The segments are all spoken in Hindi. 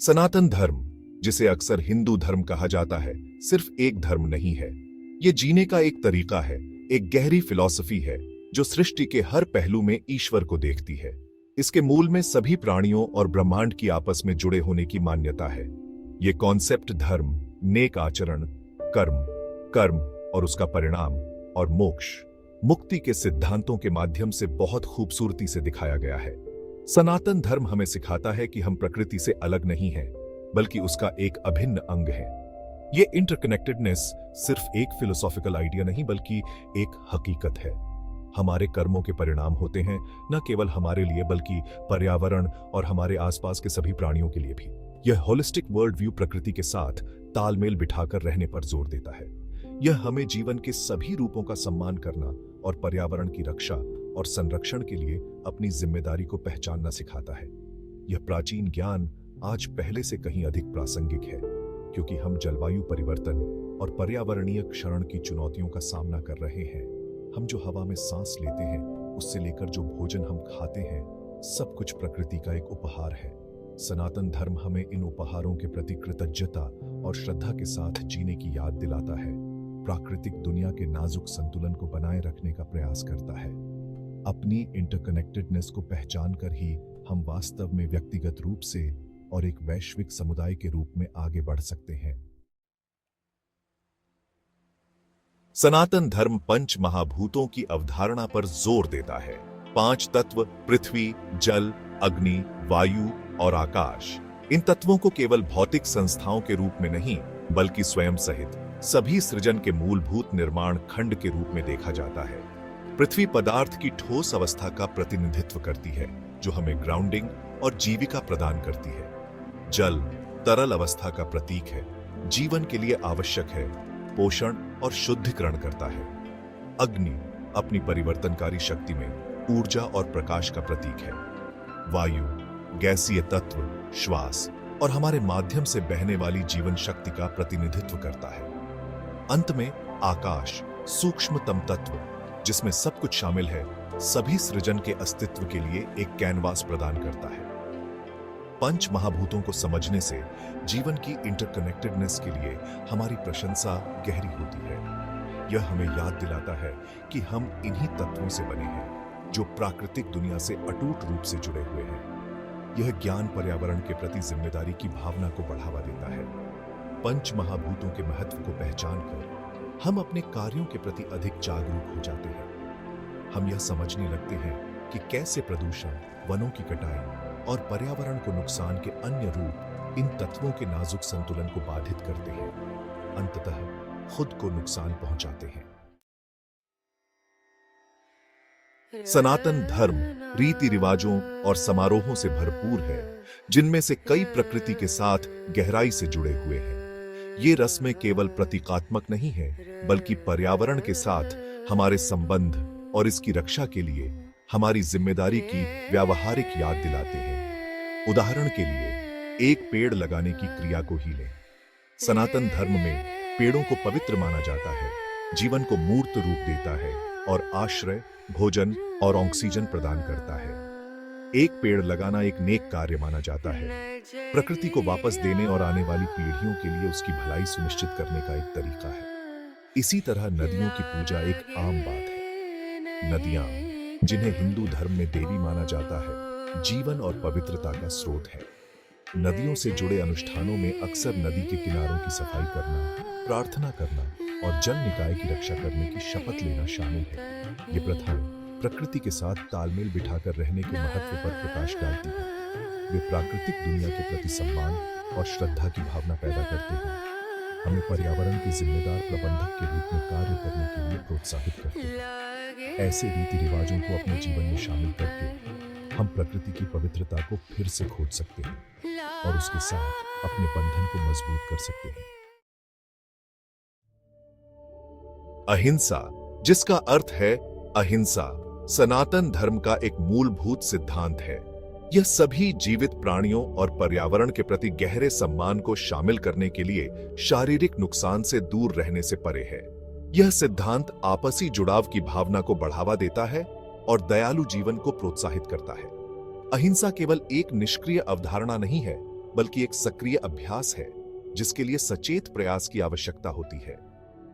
सनातन धर्म, जिसे अक्सर हिंदू धर्म कहा जाता है, सिर्फ एक धर्म नहीं है। ये जीने का एक तरीका है, एक गहरी फिलॉसफी है जो सृष्टि के हर पहलू में ईश्वर को देखती है। इसके मूल में सभी प्राणियों और ब्रह्मांड की आपस में जुड़े होने की मान्यता है। ये कॉन्सेप्ट धर्म, नेक आचरण, कर्म और उसका परिणाम और मोक्ष, मुक्ति के सिद्धांतों के माध्यम से बहुत खूबसूरती से दिखाया गया है। सनातन धर्म हमें सिखाता है कि हम प्रकृति से अलग नहीं हैं, बल्कि उसका एक अभिन्न अंग है। ये इंटरकनेक्टेडनेस सिर्फ एक फिलोसॉफिकल आइडिया नहीं, बल्कि एक हकीकत है। हमारे कर्मों के परिणाम होते हैं, न केवल हमारे लिए बल्कि पर्यावरण और हमारे आसपास के सभी प्राणियों के लिए भी। यह होलिस्टिक वर्ल्ड व्यू प्रकृति के साथ तालमेल बिठाकर रहने पर जोर देता है। यह हमें जीवन के सभी रूपों का सम्मान करना और पर्यावरण की रक्षा और संरक्षण के लिए अपनी जिम्मेदारी को पहचानना सिखाता है। यह प्राचीन ज्ञान आज पहले से कहीं अधिक प्रासंगिक है, क्योंकि हम जलवायु परिवर्तन और पर्यावरणीय क्षरण की चुनौतियों का सामना कर रहे हैं। हम जो हवा में सांस लेते हैं, उससे लेकर जो भोजन हम खाते हैं, सब कुछ प्रकृति का एक उपहार है। सनातन धर्म हमें इन उपहारों के प्रति कृतज्ञता और श्रद्धा के साथ जीने की याद दिलाता है। प्राकृतिक दुनिया के नाजुक संतुलन को बनाए रखने का प्रयास करता है। अपनी इंटरकनेक्टेडनेस को पहचान कर ही हम वास्तव में व्यक्तिगत रूप से और एक वैश्विक समुदाय के रूप में आगे बढ़ सकते हैं। सनातन धर्म पंच महाभूतों की अवधारणा पर जोर देता है। 5 तत्व, पृथ्वी, जल, अग्नि, वायु और आकाश। इन तत्वों को केवल भौतिक संस्थाओं के रूप में नहीं, बल्कि स्वयं सहित सभी सृजन के मूलभूत निर्माण खंड के रूप में देखा जाता है। पृथ्वी पदार्थ की ठोस अवस्था का प्रतिनिधित्व करती है, जो हमें ग्राउंडिंग और जीविका प्रदान करती है। जल तरल अवस्था का प्रतीक है, जीवन के लिए आवश्यक है, पोषण और शुद्धिकरण करता है। अग्नि अपनी परिवर्तनकारी शक्ति में ऊर्जा और प्रकाश का प्रतीक है। वायु गैसीय तत्व, श्वास और हमारे माध्यम से बहने वाली जीवन शक्ति का प्रतिनिधित्व करता है। अंत में आकाश सूक्ष्मतम तत्व, जिसमें सब कुछ शामिल है, सभी सृजन के अस्तित्व के लिए एक कैनवास प्रदान करता है। पंच महाभूतों को समझने से जीवन की इंटरकनेक्टेडनेस के लिए हमारी प्रशंसा गहरी होती है। यह हमें याद दिलाता है कि हम इन्हीं तत्वों से बने हैं, जो प्राकृतिक दुनिया से अटूट रूप से जुड़े हुए हैं। यह ज्ञान पर्यावरण के प्रति जिम्मेदारी की भावना को बढ़ावा देता है। पंच महाभूतों के महत्व को पहचानकर हम अपने कार्यों के प्रति अधिक जागरूक हो जाते हैं। हम यह समझने लगते हैं कि कैसे प्रदूषण, वनों की कटाई और पर्यावरण को नुकसान के अन्य रूप इन तत्वों के नाजुक संतुलन को बाधित करते हैं, अंततः खुद को नुकसान पहुंचाते हैं। सनातन धर्म रीति रिवाजों और समारोहों से भरपूर है, जिनमें से कई प्रकृति के साथ गहराई से जुड़े हुए हैं। ये रस्में केवल प्रतीकात्मक नहीं है, बल्कि पर्यावरण के साथ हमारे संबंध और इसकी रक्षा के लिए हमारी जिम्मेदारी की व्यावहारिक याद दिलाते हैं। उदाहरण के लिए, एक पेड़ लगाने की क्रिया को ही लें। सनातन धर्म में पेड़ों को पवित्र माना जाता है, जीवन को मूर्त रूप देता है और आश्रय, भोजन और ऑक्सीजन प्रदान करता है। एक पेड़ लगाना एक नेक कार्य माना जाता है, प्रकृति को वापस देने और आने वाली पीढ़ियों के लिए उसकी भलाई सुनिश्चित करने का एक तरीका है। इसी तरह नदियों की पूजा एक आम बात है। नदियां, जिन्हें हिंदू धर्म में देवी माना जाता है, जीवन और पवित्रता का स्रोत है। नदियों से जुड़े अनुष्ठानों में अक्सर नदी के किनारों की सफाई करना, प्रार्थना करना और जल निकाय की रक्षा करने की शपथ लेना शामिल है। ये प्रथाएं प्रकृति के साथ तालमेल बिठाकर रहने के महत्व पर प्रकाश डालती हैं। वे प्राकृतिक दुनिया के प्रति सम्मान और श्रद्धा की भावना पैदा करते हैं, हमें पर्यावरण के जिम्मेदार प्रबंधक के रूप में कार्य करने के लिए प्रोत्साहित करते हैं। ऐसे रीति रिवाजों को अपने जीवन में शामिल करके हम प्रकृति की पवित्रता को फिर से खोज सकते हैं और उसके साथ अपने बंधन को मजबूत कर सकते हैं। अहिंसा, जिसका अर्थ है अहिंसा, सनातन धर्म का एक मूलभूत सिद्धांत है। यह सभी जीवित प्राणियों और पर्यावरण के प्रति गहरे सम्मान को शामिल करने के लिए शारीरिक नुकसान से दूर रहने से परे है। यह सिद्धांत आपसी जुड़ाव की भावना को बढ़ावा देता है और दयालु जीवन को प्रोत्साहित करता है। अहिंसा केवल एक निष्क्रिय अवधारणा नहीं है, बल्कि एक सक्रिय अभ्यास है जिसके लिए सचेत प्रयास की आवश्यकता होती है।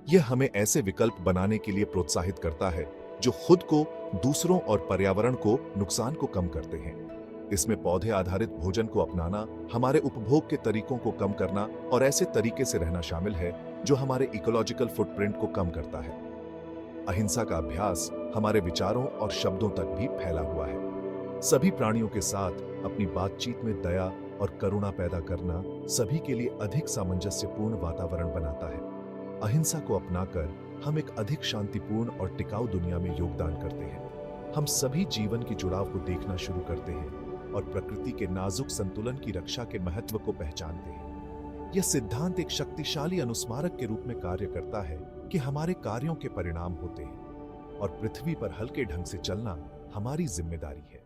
यह हमें ऐसे विकल्प बनाने के लिए प्रोत्साहित करता है जो खुद को, दूसरों और पर्यावरण को नुकसान को कम करते हैं। इसमें पौधे आधारित भोजन को अपनाना, हमारे उपभोग के तरीकों को कम करना और ऐसे तरीके से रहना शामिल है जो हमारे इकोलॉजिकल फुटप्रिंट को कम करता है। अहिंसा का अभ्यास हमारे विचारों और शब्दों तक भी फैला हुआ है। सभी प्राणियों के साथ अपनी बातचीत में दया और करुणा पैदा करना सभी के लिए अधिक सामंजस्यपूर्ण वातावरण बनाता है। अहिंसा को अपनाकर हम एक अधिक शांतिपूर्ण और टिकाऊ दुनिया में योगदान करते हैं। हम सभी जीवन की जुड़ाव को देखना शुरू करते हैं और प्रकृति के नाजुक संतुलन की रक्षा के महत्व को पहचानते हैं। यह सिद्धांत एक शक्तिशाली अनुस्मारक के रूप में कार्य करता है कि हमारे कार्यों के परिणाम होते हैं और पृथ्वी पर हल्के ढंग से चलना हमारी जिम्मेदारी है।